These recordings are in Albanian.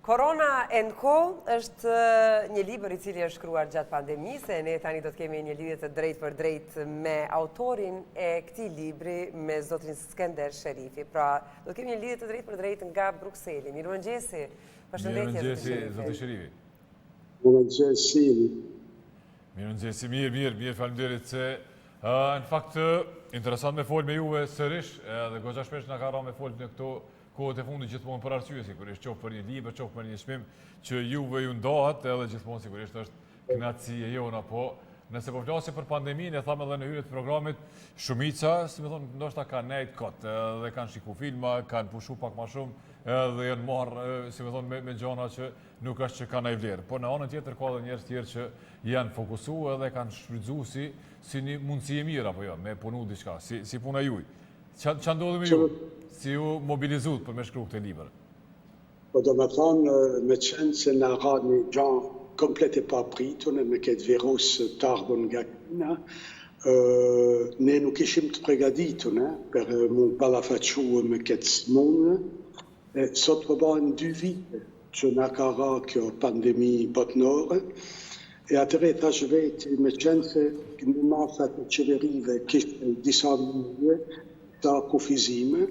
Korona & është një libër i cili është shkruar gjatë pandemisë, e ne tani do të kemi një lidhje të drejtë për drejtë me autorin e këtij libri, me zotrin Skender Sherifi. Pra, do të kemi një lidhje të drejtë për drejtë nga Brukseli. Mirëmëngjesi. Mirëmëngjesi, zotri Sherifi. Mirëmëngjesi. Mirëmëngjesi, mirë, faleminderit se në fakt interesant me fol me juve sërish, edhe goxha shpesh na ka rënë me fol në këto kohët e fundit gjithmonë për arsye, sigurisht qoftë për një libër, qoftë për një çmim që juve ju ndahet, edhe gjithmonë sigurisht është kënaqësi e jona, po nëse po flasim për pandeminë, e thamë edhe në hyrje të programit, shumica, si më thonë, ndoshta kanë nejt kot, edhe kanë shiku filma, kanë pushu pak më shumë, edhe janë marrë, si më thonë, me gjëra që nuk është që kanë ai vlerë. Po në anën tjetër ka edhe njerëz tjerë që janë fokusuar edhe kanë shfrytzuar si një mundësi e mirë apo jo, me punu diçka, si puna juaj. Ç'a ndodhi me ju? Si ju mobilizuat për me shkru këtë libër? Po do me thonë, me qenë se në ra një gjanë komplet e pa pritun e me këtë virus të ardhën nga Kina, ne nuk ishim të pregaditun për mu balafaqu me këtë smonë. Sot përbanë 2 vite që në ka ra kjo pandemi botnore, e atëre thash veti me qenë se në masat e qeverive kishtë disa mundje ta kufizime,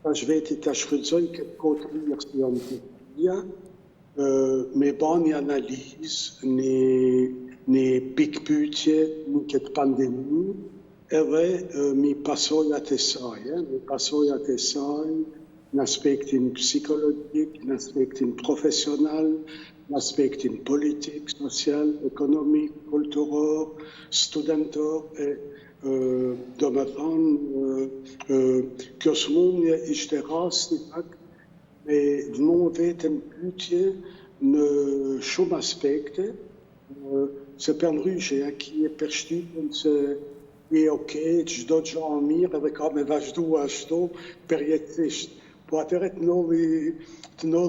tash veti ta shfrytëzoj këtë kohë të mirë si janë të tia, me ba një analizë, një pikpyetje në këtë pandemi, edhe mi pasojat e saj, në aspektin psikologjik, në aspektin profesional, në aspektin politik, social, ekonomik, kulturor, studentor, do me thonë, kjo smundje ishte rasti pak me vënë vetëm pyetje në shumë aspekte, se për ndryshe, ki e përshtypën se je okej, çdo gjë mirë edhe ka me vazhdu ashtu përjetësisht. Po atëre të ndodhi një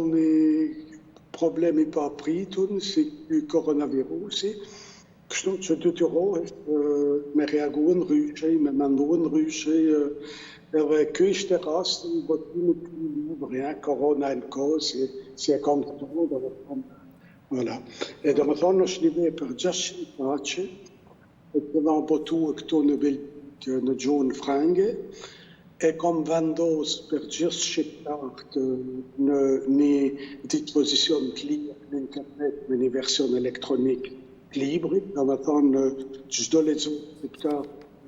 problemi pa pritun, si koronavirusi, kështu që detyrohet me reaguar ndryshe, me menduar ndryshe, edhe ky ishte rasti i botimit të librit, Korona & Co, si e kam të voilà. E do me thonë është një vepër 600 faqe, e këna botuar këtu në Belgjikë në gjuhën frange, e kam vendos për gjithë shqiptarët në një dispozicion të lirë në internet me një version elektronik të librit, do me thonë çdo lexues shqiptar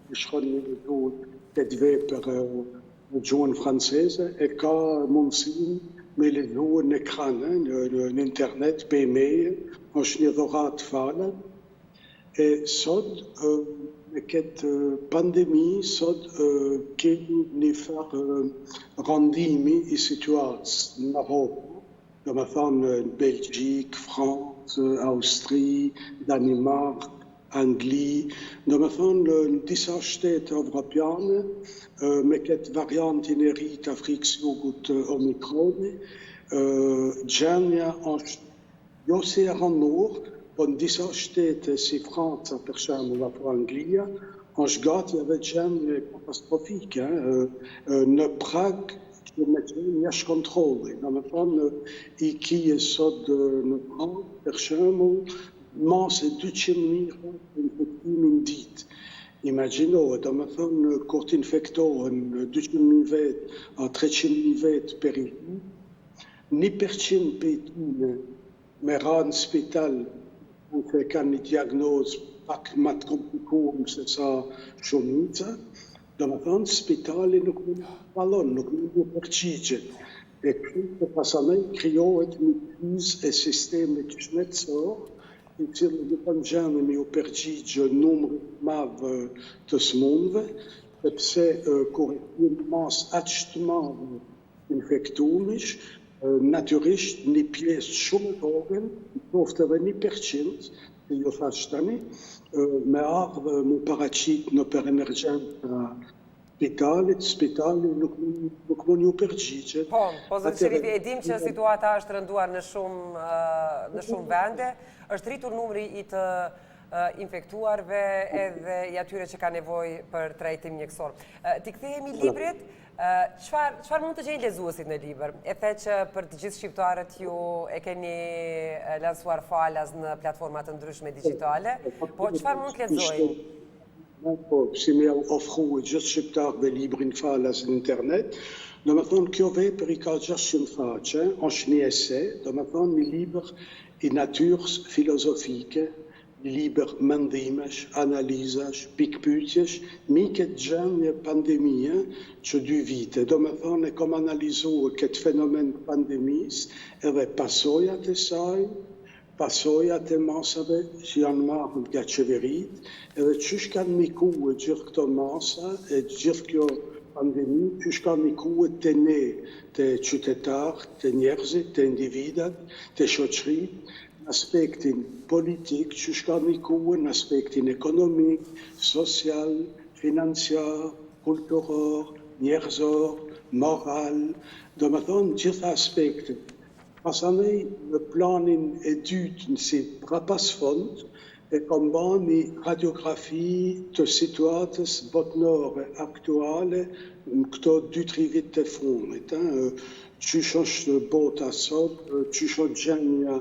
që shkon në lexuar këtë vepër në gjuhën franceze e ka mundësinë me lexuar në ekran, në internet, për email, është një dhuratë fale. E sot me këtë pandemi, sot kemi një farë randimi i situatës në Europë, do me thonë në Belgjikë, Francë, Austri, Danimark, Angli, do me thonë në disa shtete evropiane, me këtë variantin e ri të Afrikës Jugut Omikroni, gjendja është jo se e rëndur, po në disa shtete si Franca, për shembull, apo Anglia, është gati edhe gjendje katastrofike, në prag që me qenë jashtë kontrolli. Do me thonë, i kije sot në prag, për shembull, mase 200.000 infektimin ditë. Imagjinohet, do me thonë, kur t'infektohen 200.000 vetë a 300.000 vetë per i 1% për tyne me ra në spital se kanë një diagnozë pak më të komplikuar se sa shumica, do me thonë, spitali nuk më një palon, nuk më një përqigje. E kështë pasanej krijohet një krizë e sistemit shëndetësor, i cilë në të gjendje me u përgjigje numër madhë të smundëve, sepse kur e një mas aq të madhë infektumish, natyrisht një pjesë shumë të vogël, qoftë edhe 1%, që ju thash tani, me ardhë më paraqit në për emergjenta spitali nuk mund ju përgjigje. Po zëtë Sherifi, e dim që situata është rënduar në shumë vende, është rritur numri i të infektuarve edhe i atyre që ka nevojë për trajtim mjekësor. Ti kthehemi librit, Çfarë mund të gjejnë lezuesit në libër? E the që për të gjithë shqiptarët ju e keni lansuar falas në platformat të ndryshme digjitale, po çfarë mund të lexojnë? Po, si me ofru gjithë shqiptarëve librin falas në internet, do me thonë kjo vepër i ka 600 faqe, është një ese, do me thonë një libër i natyrës filozofike, liber mendimesh, analizash, pikpyetjesh, mi këtë gjendje pandemie që 2 vite. Do me thonë e kom analizuar këtë fenomen pandemis edhe pasojat e saj, pasojat e masave që janë marrë nga qeverit, edhe qysh kanë mikuar gjithë këto masa e gjithë kjo pandemi, qysh kanë mikuar të ne, të qytetarë, të njerëzit, të individat, të shoqërit, në aspektin politik, që shka mikuar në aspektin ekonomik, social, financiar, kulturor, njerëzor, moral, do me thonë gjitha aspektet. Pasanej në planin e dytë si prapas fond, e kom ba një radiografi të situatës botnore aktuale në këto 2-3 vit të fundit. Qysh është bota sot, qysh është gjendja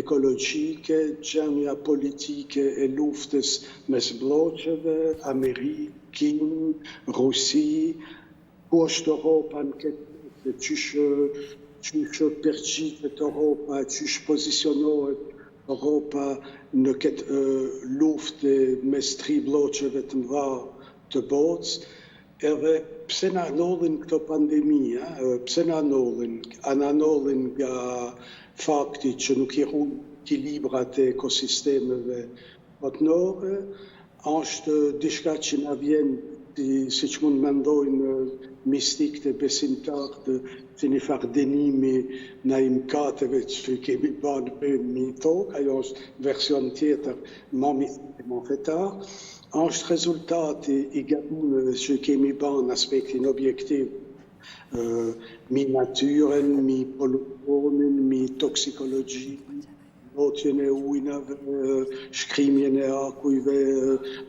ekologjike, gjendja politike e luftës mes bloqeve, Amerikë, Kinë, Rusi, ku është Europa në këtë, qysh përqitet Europa, qysh pozicionohet Europa në këtë luftë mes 3 bloqeve të mëdha të botës, edhe pse na nodhin këto pandemi, pse na nodhin? Ana nodhin nga fakti që nuk i ruan ekilibrat e ekosistemeve botnore, është diçka që na vjen, siç mund mendojnë mistikët e besimtarët, si një farë dënimi në imkateve që kemi banë për një tokë, ajo është version tjetër, më mistik e më fetar, është rezultati i gabimeve që kemi banë në aspektin objektiv, mi natyren, mi poluonin, mi toksikologji, lotjen e ujnave, shkrimjen e akujve,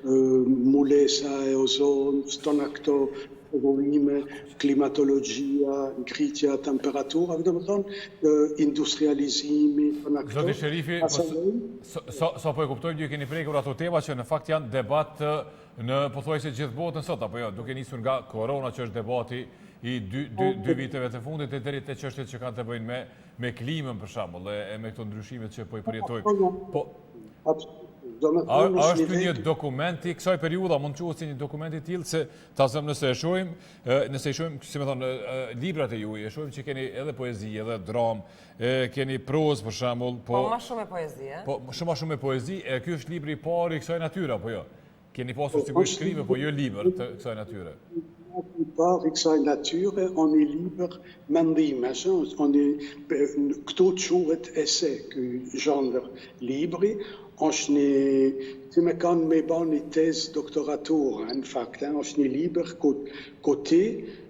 mulesa e ozonës, tona këto evoluime, klimatologjia, ngritja temperaturave, do të thonë industrializimi, tona këto. Zoti Sherifi, sa po e kuptojmë, ju keni prekur ato tema që në fakt janë debat në pothuajse gjithë botën sot, apo jo, duke nisur nga korona që është debati i 2 viteve të fundit e deri te çështjet që kanë të bëjnë me klimën për shembull e me këto ndryshimet që po i përjetojmë. Po a është një dokument i kësaj periudha, mund të quhet si një dokument i tillë se ta zëm nëse e shohim, si më thonë, librat e juaj, e shohim që keni edhe poezi, edhe dramë, keni prozë për shembull, po më shumë e poezi, Po shumë e poezi, e ky është libri i parë i kësaj natyre, apo jo? Keni pasur sigurisht shkrime, po jo libër të kësaj natyre. I parë i kësaj natyre, on i libër mendime, këtu quhet ese, ky zhandër libri, është një, si me kanë me ba një tezë doktoraturë, në fakt, është një libër ku ti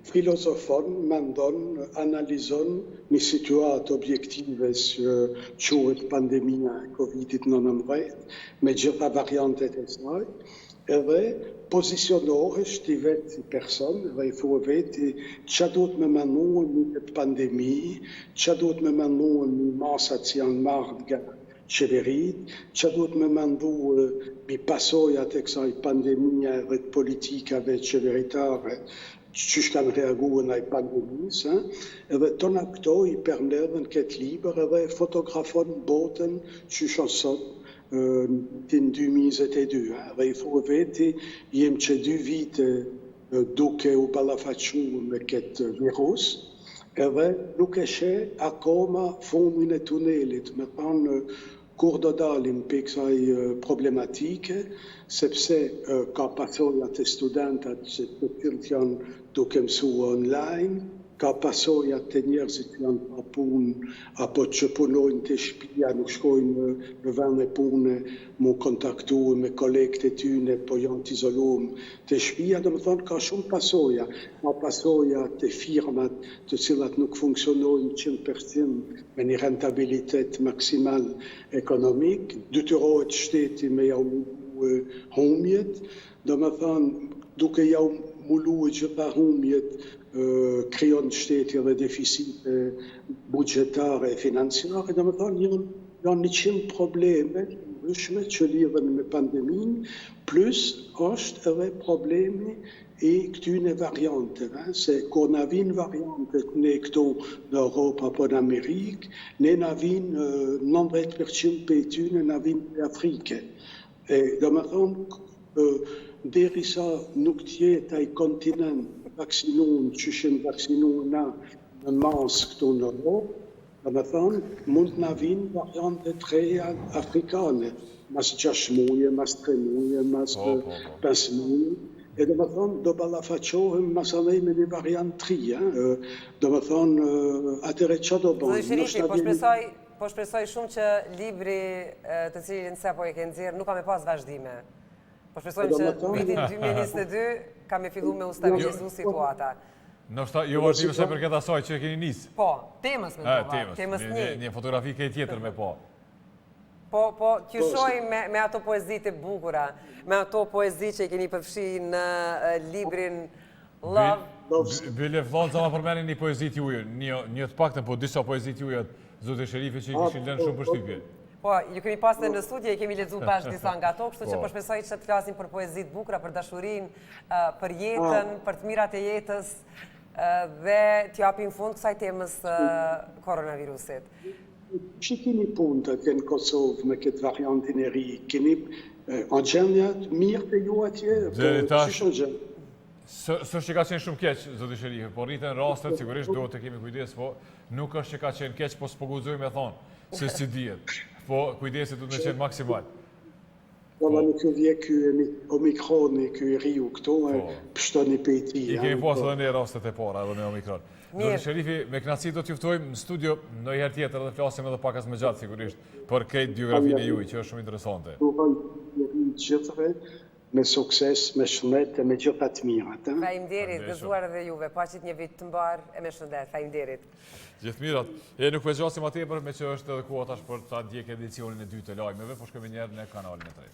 filozofon, mendon, analizon një situatë objektive që quhet pandemia e Covid-19, me gjitha variantet e saj, edhe pozicionohesh ti vetë si person, dhe i thua veti që duhet me menua një këtë pandemi, që duhet me menua një masat që janë marrë nga qeverit, që duhet me mendu mi pasojat e kësaj pandemia dhe të politikave qeveritare që kanë reaguar në pandemisë, edhe tona këto i përmbledhen këtë libër edhe fotografon botën që shonë sot në 2022. Dhe i thua veti, jem që 2 vite duke u ballafaqu me këtë virus, edhe nuk e she akoma fundin e tunelit, me thonë kur do dalim për kësaj problematike, sepse ka pasojat e studentat që të tillë janë duke mësua online, ka pasojat të njerëzit që janë pa punë, apo që punojnë të shtëpia, nuk shkojnë në vend e pune, mu kontaktu me kolegët e tyne, po janë të izoluar të shtëpia, do më thonë ka shumë pasoja. Ka pasoja të firmat të cilat nuk funksionojnë 100% me një rentabilitet maksimal ekonomik, detyrohet shteti me jau humjet, do më thonë duke jau mullu gjitha humjet krijon shteti edhe deficite budgetare e financiare, dhe më thonë janë 100 probleme ndryshme që lidhen me pandemin, plus është edhe problemi i këtyne varianteve, se kur na vinë variantet ne këtu në Europë apo në Amerikë, ne na vinë 90% për tyne na vinë në Afrike. Dhe më thonë, derisa nuk tjetë ai kontinent vaksinuar që shenë vaksinuar na në mas këtu në Europë, dhe më thonë, mund na vinë variante të reja afrikane, mas 6 muje, mas 3 muje, mas 5 muje. E dhe më thonë, do balafaqohem masanej me një variant 3, do më thonë, atëre që do bënë? Zoti Sherifi, po shpresoj shumë që libri të cilin se po e ke nxjerrë nuk ka me pas vazhdime. Po shpresojmë që vitin 2022 ka me fillu me u stabilizu situata. Nështë jo vazhdime se përket asaj që e keni nisë. Po, temës me të temës një fotografi ke tjetër me po. Po, qyshoj me ato poezit e bukura, me ato poezi që i keni përfshi në librin Love. Bile vlonë zama përmeni një poezit juve, një të pakten, po disa poezit juve, Zotë Sherifi që i kishin lënë shumë për shtypje. Po, ju kemi pasë në studje, i kemi lexuar bashkë disa nga to, kështu që po shpresoj që të flasim për poezit bukura, për dashurin, për jetën, për të mirat e jetës, dhe t'japim fund kësaj temës koronavirusit. Që keni punët në Kosovë me këtë variantin e ri? Keni agjenjat mirë të ju atje? Deri tash, së që ka qenë shumë keq, Zotë Sherifi, po rritën rastet, sigurisht do të kemi kujdes, po nuk është që ka qenë keq, po s'pogudzoj me thonë, se si dihet, po kujdesit du të qenë maksimal. Po ma nuk ju vje kjo Omikroni, kjo riu këto, pështoni për ti. I kemi pas edhe një rastet e para edhe me Omikron. Zotë Sherifi, me knasi do t'juftojmë në studio në herë tjetër dhe flasim edhe pakas me gjatë, sigurisht, për këtë biografinë e juj, që është shumë interesante. Gjithëve, me sukses, me shëndet e me gjitha të mirat. Faleminderit, gëzuar edhe juve, paqit një vit të mbar e me shëndet, faleminderit. Gjithë mirat. E nuk përgjasim atëpër me që është edhe koha tash për ta ndjek edicionin e 2 të lajmeve, po shkojmë njerë në kanalin e 3.